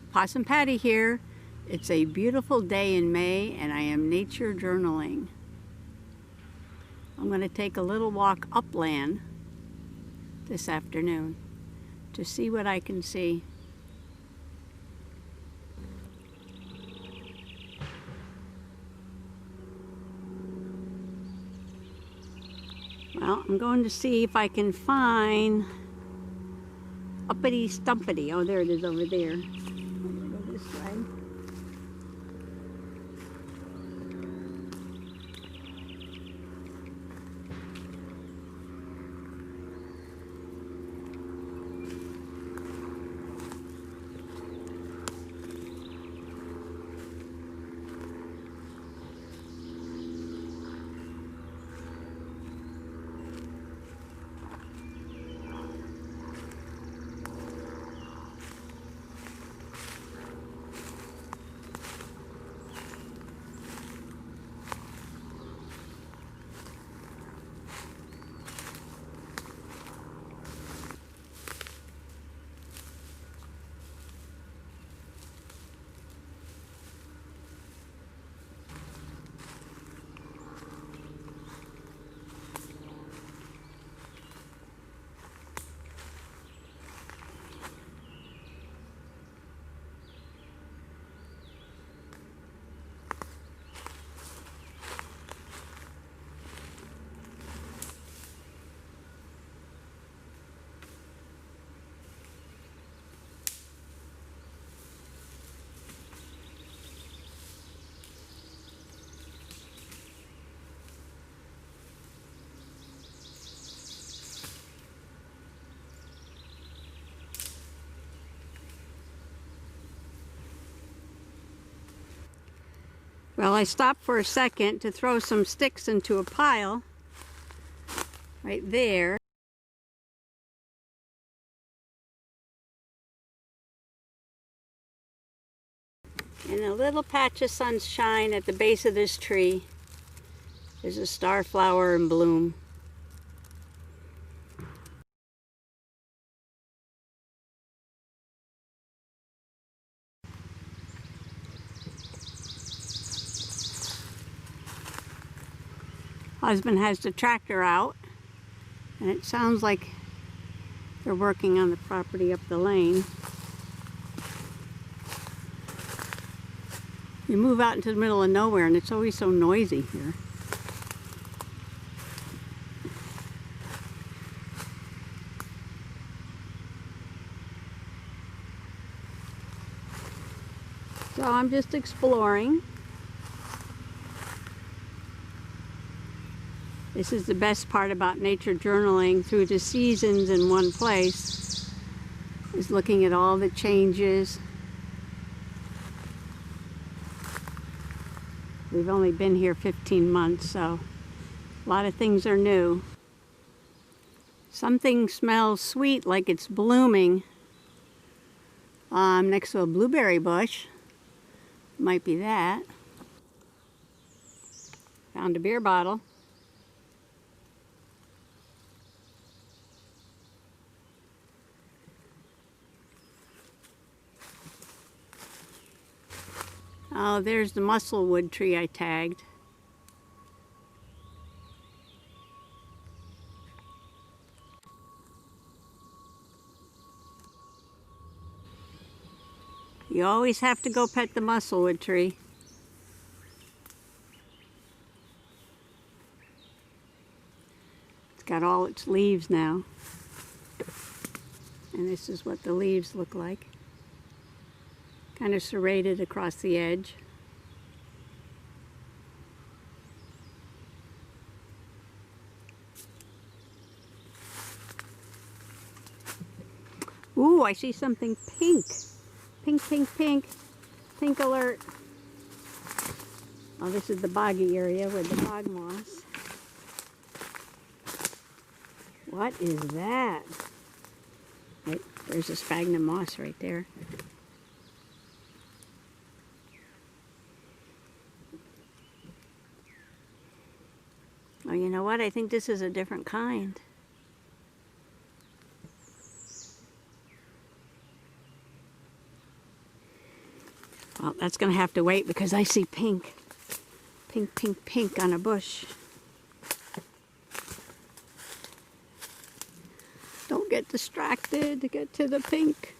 Possum Patty here. It's a beautiful day in May and I am nature journaling. I'm going to take a little walk upland this afternoon to see what I can see. Well, I'm going to see if I can find uppity stumpity. Oh, there it is over there. I'm going to go this way. Well, I stopped for a second to throw some sticks into a pile right there. And a little patch of sunshine at the base of this tree is a starflower in bloom. Husband has the tractor out, and it sounds like they're working on the property up the lane. You move out into the middle of nowhere, and it's always so noisy here. So I'm just exploring. This is the best part about nature journaling through the seasons in one place, is looking at all the changes. We've only been here 15 months, so a lot of things are new. Something smells sweet like it's blooming next to a blueberry bush. Might be that. Found a beer bottle. Oh, there's the musclewood tree I tagged. You always have to go pet the musclewood tree. It's got all its leaves now. And this is what the leaves look like. Kind of serrated across the edge. Ooh, I see something pink. Pink, pink, pink. Pink alert. Oh, this is the boggy area with the bog moss. What is that? Right, there's a sphagnum moss right there. Oh, you know what? I think this is a different kind. Well, that's going to have to wait because I see pink. Pink, pink, pink on a bush. Don't get distracted. Get to the pink.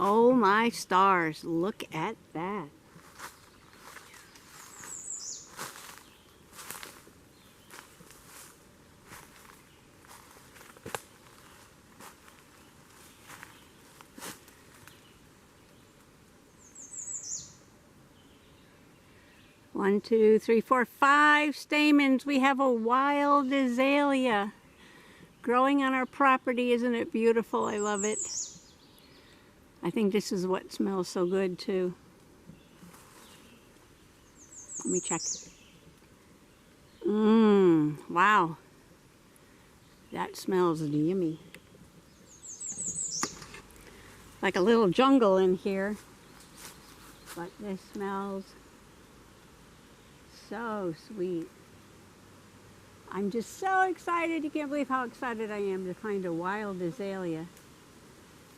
Oh my stars, look at that. One, two, three, four, 5 stamens. We have a wild azalea growing on our property. Isn't it beautiful? I love it. I think this is what smells so good too. Let me check. Wow. That smells yummy. Like a little jungle in here. But this smells so sweet. I'm just so excited. You can't believe how excited I am to find a wild azalea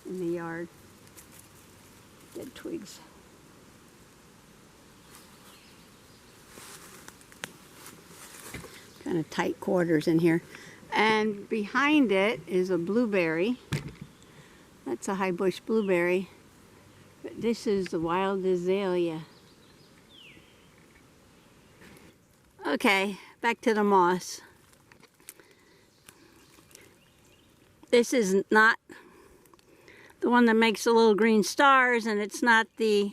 in the yard. Dead twigs. Kind of tight quarters in here. And behind it is a blueberry. That's a high bush blueberry. But this is the wild azalea. Okay, back to the moss. This is not the one that makes the little green stars, and it's not the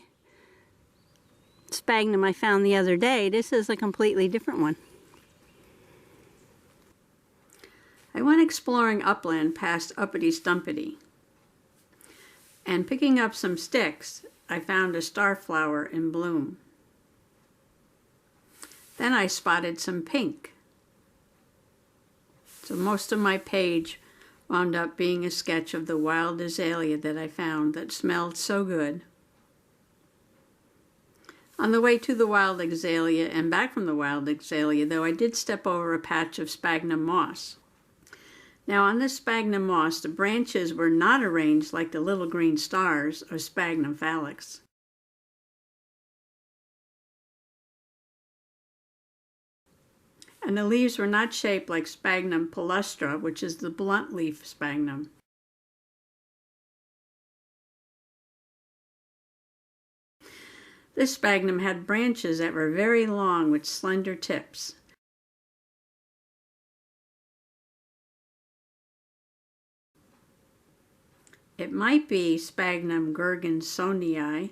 sphagnum I found the other day. This is a completely different one. I went exploring upland past Uppity Stumpity, and picking up some sticks, I found a starflower in bloom. Then I spotted some pink. So most of my page wound up being a sketch of the wild azalea that I found that smelled so good. On the way to the wild azalea and back from the wild azalea, though, I did step over a patch of sphagnum moss. Now on this sphagnum moss, the branches were not arranged like the little green stars of Sphagnum fallax. And the leaves were not shaped like Sphagnum palustra, which is the blunt leaf sphagnum. This sphagnum had branches that were very long with slender tips. It might be Sphagnum gergensonii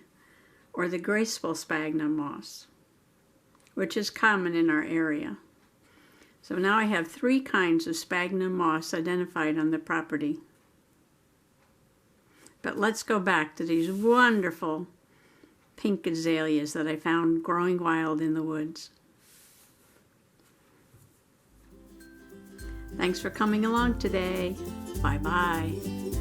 or the Graceful Sphagnum Moss, which is common in our area. So now I have 3 kinds of sphagnum moss identified on the property. But let's go back to these wonderful pink azaleas that I found growing wild in the woods. Thanks for coming along today. Bye-bye.